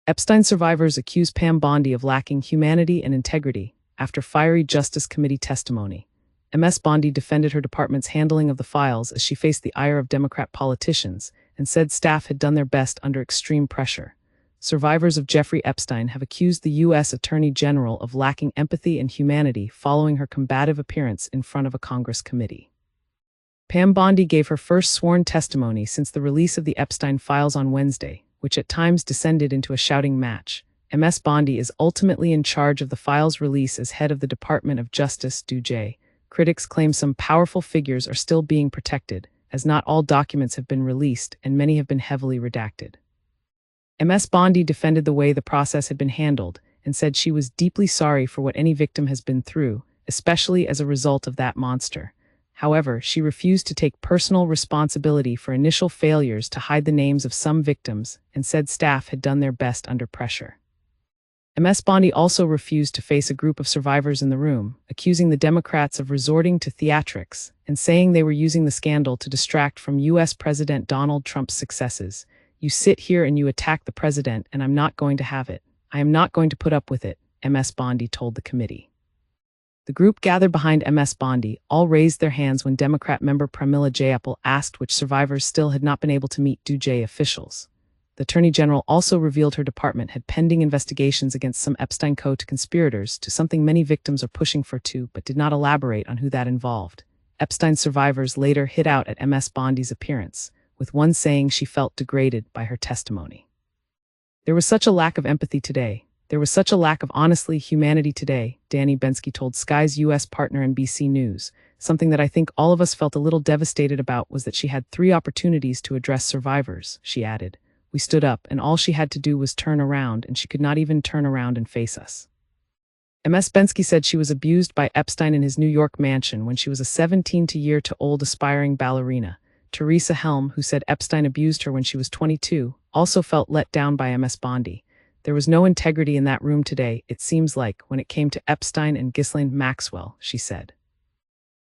Epstein survivors accuse Pam Bondi of lacking humanity and integrity after fiery Justice Committee testimony. Ms. Bondi defended her department's handling of the files as she faced the ire of Democrat politicians and said staff had done their best under extreme pressure. Survivors of Jeffrey Epstein have accused the U.S. Attorney General of lacking empathy and humanity following her combative appearance in front of a Congress committee. Pam Bondi gave her first sworn testimony since the release of the Epstein files on Wednesday, which at times descended into a shouting match. Ms. Bondi is ultimately in charge of the files' release as head of the Department of Justice, DOJ. Critics claim some powerful figures are still being protected, as not all documents have been released and many have been heavily redacted. Ms. Bondi defended the way the process had been handled and said she was deeply sorry for what any victim has been through, especially as a result of that monster. However, she refused to take personal responsibility for initial failures to hide the names of some victims and said staff had done their best under pressure. Ms. Bondi also refused to face a group of survivors in the room, accusing the Democrats of resorting to theatrics and saying they were using the scandal to distract from U.S. President Donald Trump's successes. "You sit here and you attack the president, and I'm not going to have it. I am not going to put up with it," Ms. Bondi told the committee. The group gathered behind Ms. Bondi all raised their hands when Democrat member Pramila Jayapal asked which survivors still had not been able to meet DOJ officials. The Attorney General also revealed her department had pending investigations against some Epstein co-conspirators to something many victims are pushing for too, but did not elaborate on who that involved. Epstein survivors later hit out at Ms. Bondi's appearance, with one saying she felt degraded by her testimony. "There was such a lack of empathy today. There was such a lack of honestly humanity today," Danny Bensky told Sky's U.S. partner NBC News. "Something that I think all of us felt a little devastated about was that she had 3 opportunities to address survivors," she added. "We stood up, and all she had to do was turn around, and she could not even turn around and face us." Ms. Bensky said she was abused by Epstein in his New York mansion when she was a 17-year-old aspiring ballerina. Teresa Helm, who said Epstein abused her when she was 22, also felt let down by Ms. Bondi. "There was no integrity in that room today, it seems like, when it came to Epstein and Ghislaine Maxwell," she said.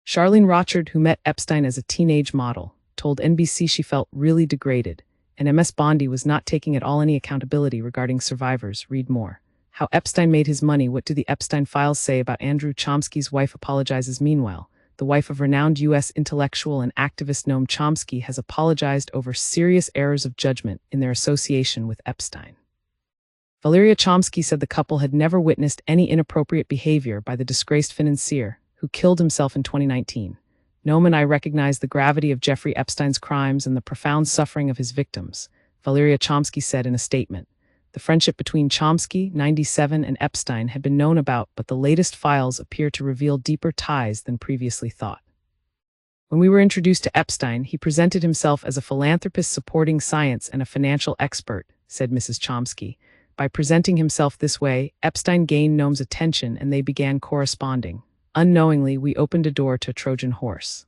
Charlene Rochard, who met Epstein as a teenage model, told NBC she felt really degraded, and Ms. Bondi was not taking at all any accountability regarding survivors. Read more. How Epstein made his money. What do the Epstein files say about Andrew Chomsky's wife apologizes? Meanwhile, the wife of renowned U.S. intellectual and activist Noam Chomsky has apologized over serious errors of judgment in their association with Epstein. Valeria Chomsky said the couple had never witnessed any inappropriate behavior by the disgraced financier, who killed himself in 2019. "Noam and I recognize the gravity of Jeffrey Epstein's crimes and the profound suffering of his victims," Valeria Chomsky said in a statement. The friendship between Chomsky, 97, and Epstein had been known about, but the latest files appear to reveal deeper ties than previously thought. "When we were introduced to Epstein, he presented himself as a philanthropist supporting science and a financial expert," said Mrs. Chomsky. "By presenting himself this way, Epstein gained Noam's attention and they began corresponding. Unknowingly, we opened a door to a Trojan horse."